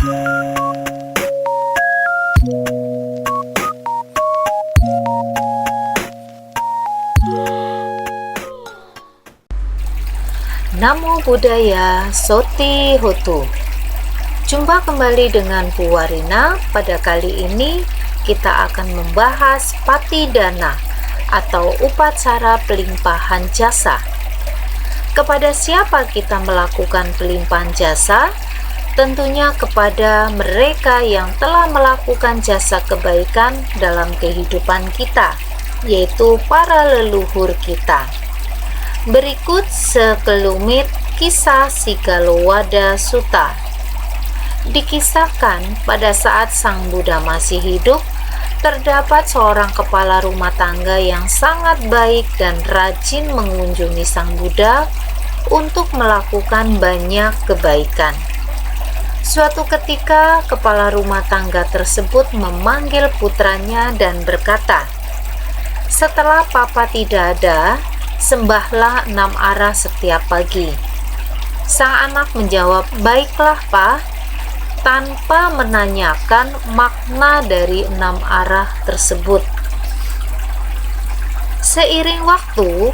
Namo Buddhaya, Soti Hotu. Jumpa kembali dengan Bu Warina. Pada kali ini kita akan membahas patidana atau upacara pelimpahan jasa. Kepada siapa kita melakukan pelimpahan jasa? Tentunya kepada mereka yang telah melakukan jasa kebaikan dalam kehidupan kita, yaitu para leluhur kita. Berikut sekelumit kisah Sigalowada Sutta. Dikisahkan pada saat Sang Buddha masih hidup, terdapat seorang kepala rumah tangga yang sangat baik dan rajin mengunjungi Sang Buddha untuk melakukan banyak kebaikan. Suatu ketika, kepala rumah tangga tersebut memanggil putranya dan berkata, "Setelah Papa tidak ada, sembahlah 6 arah setiap pagi." Sang anak menjawab, "Baiklah, Pak," tanpa menanyakan makna dari 6 arah tersebut. Seiring waktu,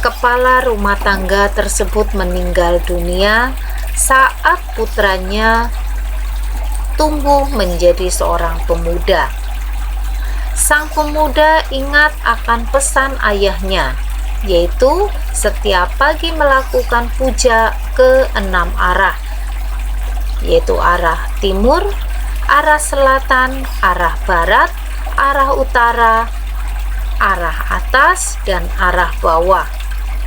kepala rumah tangga tersebut meninggal dunia saat putranya tumbuh menjadi seorang pemuda. Sang pemuda ingat akan pesan ayahnya, yaitu setiap pagi melakukan puja ke 6 arah, yaitu arah timur, arah selatan, arah barat, arah utara, arah atas, dan arah bawah.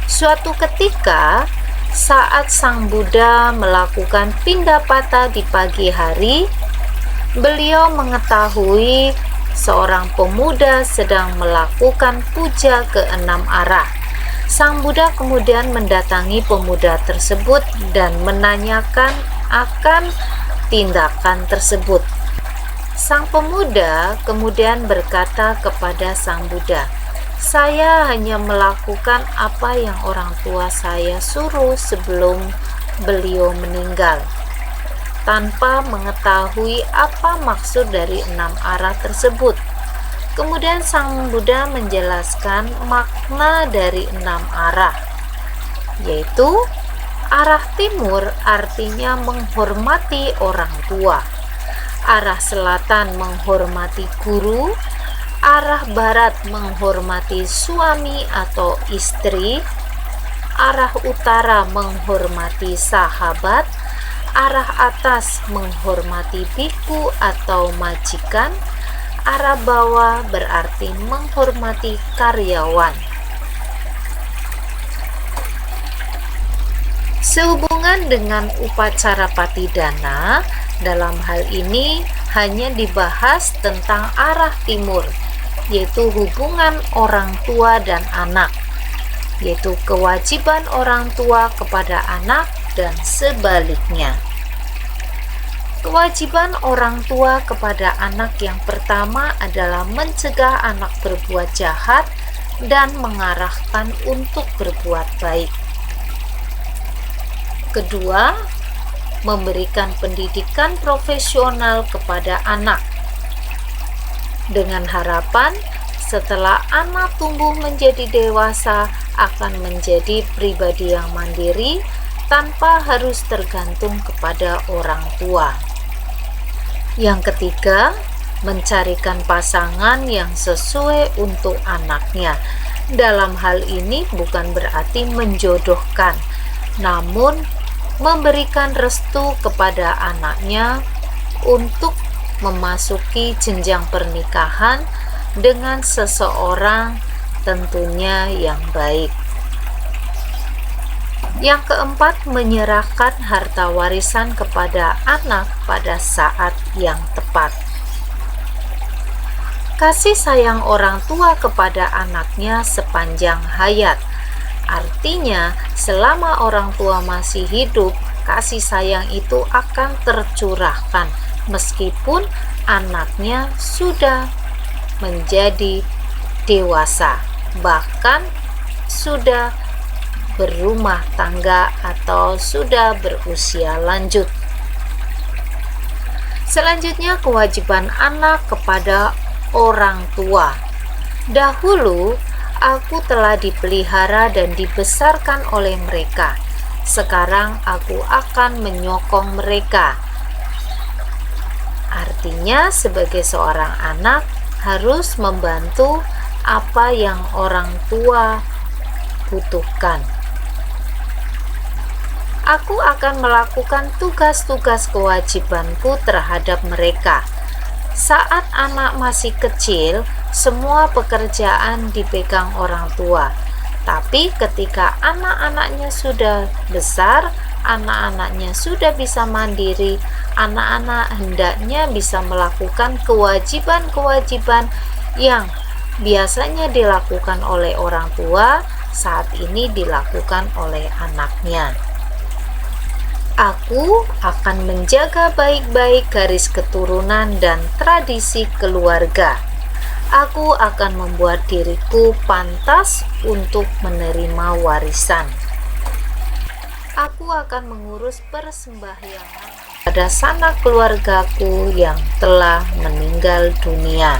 Suatu ketika, saat Sang Buddha melakukan pindapata di pagi hari, beliau mengetahui seorang pemuda sedang melakukan puja ke 6 arah. Sang Buddha kemudian mendatangi pemuda tersebut dan menanyakan akan tindakan tersebut. Sang pemuda kemudian berkata kepada Sang Buddha, "Saya hanya melakukan apa yang orang tua saya suruh sebelum beliau meninggal," tanpa mengetahui apa maksud dari 6 arah tersebut. Kemudian Sang Buddha menjelaskan makna dari 6 arah, yaitu arah timur artinya menghormati orang tua, arah selatan menghormati guru, arah barat menghormati suami atau istri, arah utara menghormati sahabat, arah atas menghormati biku atau majikan, arah bawah berarti menghormati karyawan. Sehubungan dengan upacara patidana, dalam hal ini hanya dibahas tentang arah timur, yaitu hubungan orang tua dan anak, yaitu kewajiban orang tua kepada anak dan sebaliknya. Kewajiban orang tua kepada anak yang pertama adalah mencegah anak berbuat jahat dan mengarahkan untuk berbuat baik. Kedua, memberikan pendidikan profesional kepada anak, dengan harapan setelah anak tumbuh menjadi dewasa akan menjadi pribadi yang mandiri tanpa harus tergantung kepada orang tua. Yang ketiga, mencarikan pasangan yang sesuai untuk anaknya. Dalam hal ini bukan berarti menjodohkan, namun memberikan restu kepada anaknya untuk memasuki jenjang pernikahan dengan seseorang tentunya yang baik. Yang keempat, menyerahkan harta warisan kepada anak pada saat yang tepat. Kasih sayang orang tua kepada anaknya sepanjang hayat. Artinya, selama orang tua masih hidup, kasih sayang itu akan tercurahkan meskipun anaknya sudah menjadi dewasa, bahkan sudah berumah tangga atau sudah berusia lanjut. Selanjutnya, kewajiban anak kepada orang tua. Dahulu, aku telah dipelihara dan dibesarkan oleh mereka. Sekarang aku akan menyokong mereka. Artinya, sebagai seorang anak harus membantu apa yang orang tua butuhkan. Aku akan melakukan tugas-tugas kewajibanku terhadap mereka. Saat anak masih kecil, semua pekerjaan dipegang orang tua. Tapi ketika anak-anaknya sudah besar, anak-anaknya sudah bisa mandiri, anak-anak hendaknya bisa melakukan kewajiban-kewajiban yang biasanya dilakukan oleh orang tua, saat ini dilakukan oleh anaknya. Aku akan menjaga baik-baik garis keturunan dan tradisi keluarga. Aku akan membuat diriku pantas untuk menerima warisan. Aku akan mengurus persembahyangan pada sanak keluargaku yang telah meninggal dunia.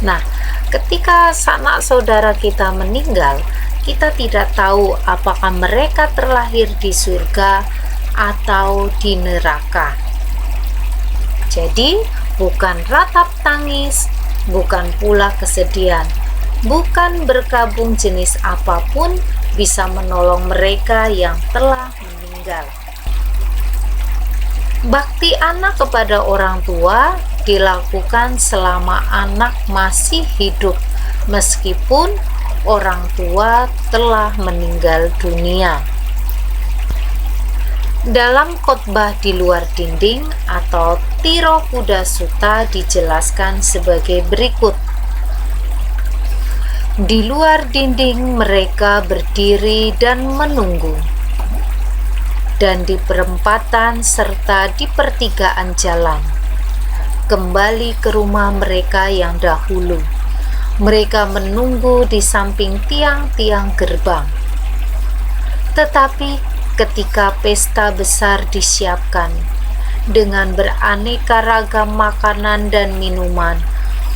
Nah, ketika sanak saudara kita meninggal, kita tidak tahu apakah mereka terlahir di surga atau di neraka. Jadi, bukan ratap tangis, bukan pula kesedihan, bukan berkabung jenis apapun bisa menolong mereka yang telah meninggal. Bakti anak kepada orang tua dilakukan selama anak masih hidup, meskipun orang tua telah meninggal dunia. Dalam khotbah di luar dinding atau Tiro Kuda Sutta dijelaskan sebagai berikut. Di luar dinding mereka berdiri dan menunggu, dan di perempatan serta di pertigaan jalan, kembali ke rumah mereka yang dahulu. Mereka menunggu di samping tiang-tiang gerbang. Tetapi ketika pesta besar disiapkan dengan beraneka ragam makanan dan minuman,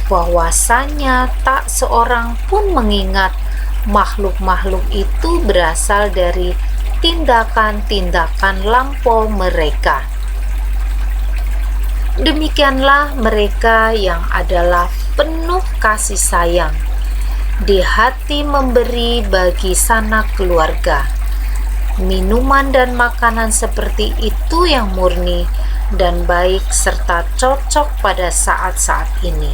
bahwasanya tak seorang pun mengingat makhluk-makhluk itu berasal dari tindakan-tindakan lampau mereka. Demikianlah mereka yang adalah penuh kasih sayang, di hati memberi bagi sanak keluarga. Minuman dan makanan seperti itu yang murni dan baik serta cocok pada saat-saat ini.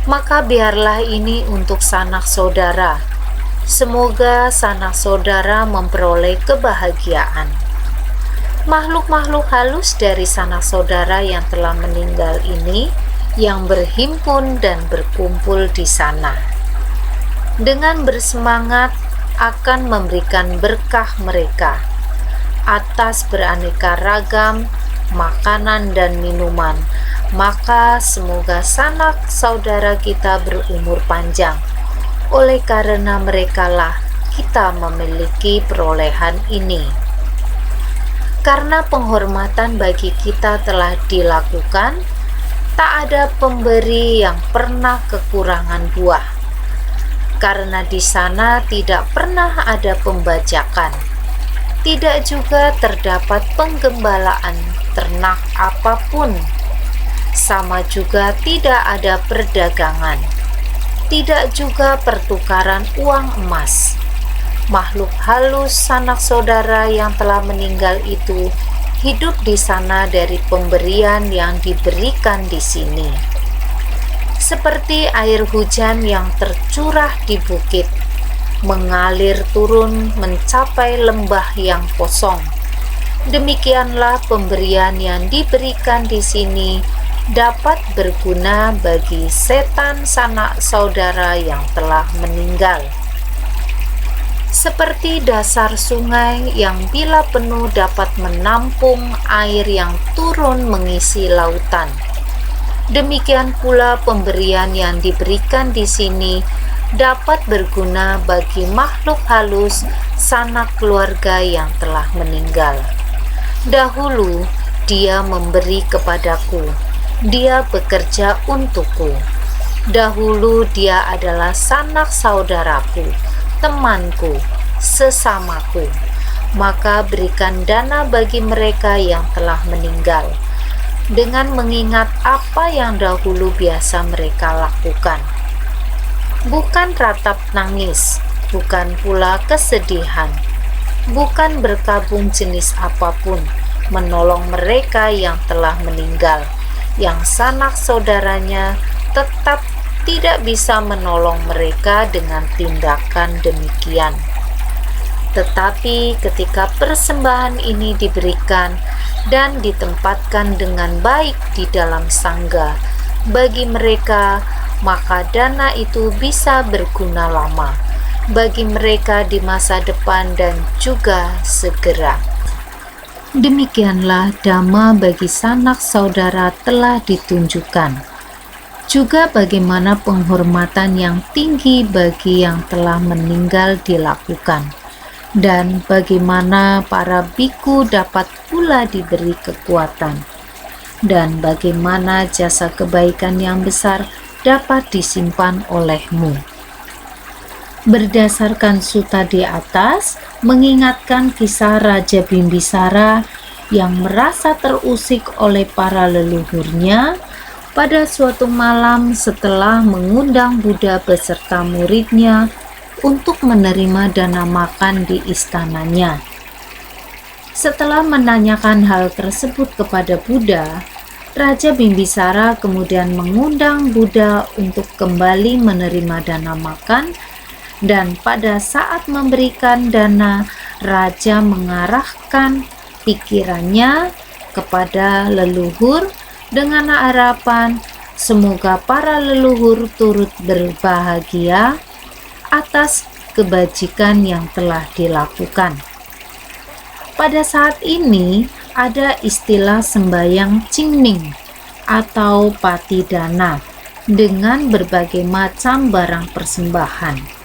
Maka biarlah ini untuk sanak saudara. Semoga sanak saudara memperoleh kebahagiaan. Makhluk-makhluk halus dari sanak saudara yang telah meninggal ini yang berhimpun dan berkumpul di sana, dengan bersemangat akan memberikan berkah mereka atas beraneka ragam makanan dan minuman. Maka semoga sanak saudara kita berumur panjang, oleh karena merekalah kita memiliki perolehan ini. Karena penghormatan bagi kita telah dilakukan, tak ada pemberi yang pernah kekurangan buah. Karena di sana tidak pernah ada pembajakan, tidak juga terdapat penggembalaan ternak apapun, sama juga tidak ada perdagangan, tidak juga pertukaran uang emas. Makhluk halus sanak saudara yang telah meninggal itu hidup di sana dari pemberian yang diberikan di sini. Seperti air hujan yang tercurah di bukit, mengalir turun mencapai lembah yang kosong. Demikianlah pemberian yang diberikan di sini dapat berguna bagi setan sanak saudara yang telah meninggal. Seperti dasar sungai yang bila penuh dapat menampung air yang turun mengisi lautan. Demikian pula pemberian yang diberikan di sini dapat berguna bagi makhluk halus sanak keluarga yang telah meninggal. Dahulu Dia memberi kepadaku. Dia bekerja untukku. Dahulu dia adalah sanak saudaraku, temanku, sesamaku. Maka berikan dana bagi mereka yang telah meninggal, dengan mengingat apa yang dahulu biasa mereka lakukan. Bukan ratap tangis, bukan pula kesedihan, bukan berkabung jenis apapun, menolong mereka yang telah meninggal, yang sanak saudaranya tetap tidak bisa menolong mereka dengan tindakan demikian. Tetapi ketika persembahan ini diberikan dan ditempatkan dengan baik di dalam sangga bagi mereka, maka dana itu bisa berguna lama bagi mereka di masa depan dan juga segera. Demikianlah dhamma bagi sanak saudara telah ditunjukkan. Juga bagaimana penghormatan yang tinggi bagi yang telah meninggal dilakukan, dan bagaimana para biku dapat pula diberi kekuatan, dan bagaimana jasa kebaikan yang besar dapat disimpan olehmu. Berdasarkan sutta di atas, mengingatkan kisah Raja Bimbisara yang merasa terusik oleh para leluhurnya pada suatu malam setelah mengundang Buddha beserta muridnya untuk menerima dana makan di istananya. Setelah menanyakan hal tersebut kepada Buddha, Raja Bimbisara kemudian mengundang Buddha untuk kembali menerima dana makan, dan pada saat memberikan dana, Raja mengarahkan pikirannya kepada leluhur dengan harapan semoga para leluhur turut berbahagia atas kebajikan yang telah dilakukan. Pada saat ini ada istilah sembahyang Qingming atau patidana dengan berbagai macam barang persembahan.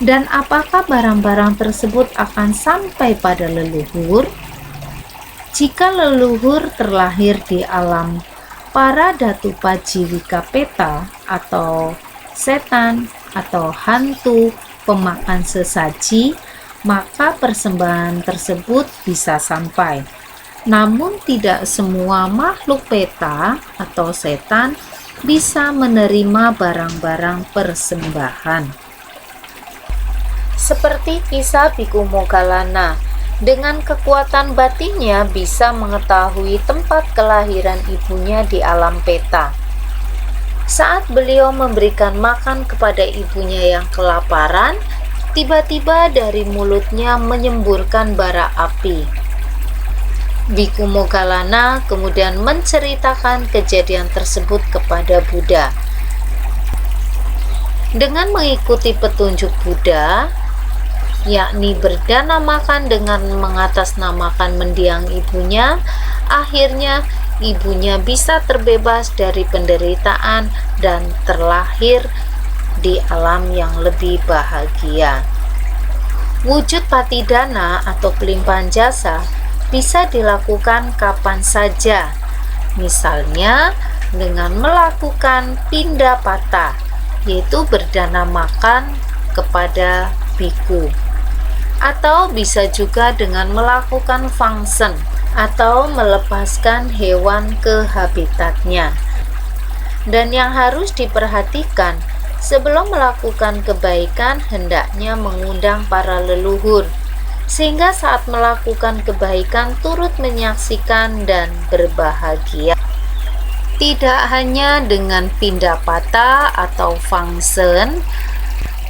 Dan apakah barang-barang tersebut akan sampai pada leluhur? Jika leluhur terlahir di alam para datupa jiwika peta atau setan atau hantu pemakan sesaji, maka persembahan tersebut bisa sampai. Namun tidak semua makhluk peta atau setan bisa menerima barang-barang persembahan. Seperti kisah Biku Moggallana, dengan kekuatan batinnya bisa mengetahui tempat kelahiran ibunya di alam peta. Saat beliau memberikan makan kepada ibunya yang kelaparan, tiba-tiba dari mulutnya menyemburkan bara api. Biku Moggallana kemudian menceritakan kejadian tersebut kepada Buddha. Dengan mengikuti petunjuk Buddha, yakni berdana makan dengan mengatasnamakan mendiang ibunya, akhirnya ibunya bisa terbebas dari penderitaan dan terlahir di alam yang lebih bahagia. Wujud patidana atau pelimpahan jasa bisa dilakukan kapan saja, misalnya dengan melakukan pindapata, yaitu berdana makan kepada biku, atau bisa juga dengan melakukan fangsen atau melepaskan hewan ke habitatnya. Dan yang harus diperhatikan, sebelum melakukan kebaikan hendaknya mengundang para leluhur, sehingga saat melakukan kebaikan turut menyaksikan dan berbahagia. Tidak hanya dengan pindapata atau fangsen,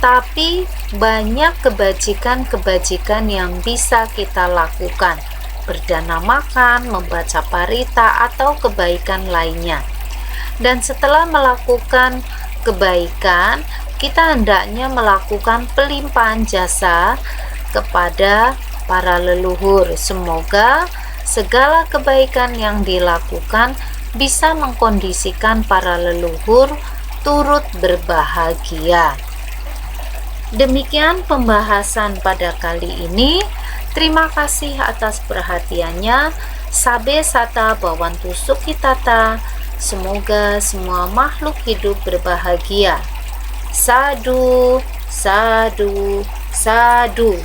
tapi banyak kebajikan-kebajikan yang bisa kita lakukan, berdana makan, membaca parita, atau kebaikan lainnya. Dan setelah melakukan kebaikan, kita hendaknya melakukan pelimpahan jasa kepada para leluhur. Semoga segala kebaikan yang dilakukan bisa mengkondisikan para leluhur turut berbahagia. Demikian pembahasan pada kali ini. Terima kasih atas perhatiannya. Sabe Sata Bawantu Sukitata, semoga semua makhluk hidup berbahagia. Sadu, sadu, sadu.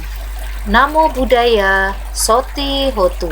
Namo Buddhaya, Soti Hotu.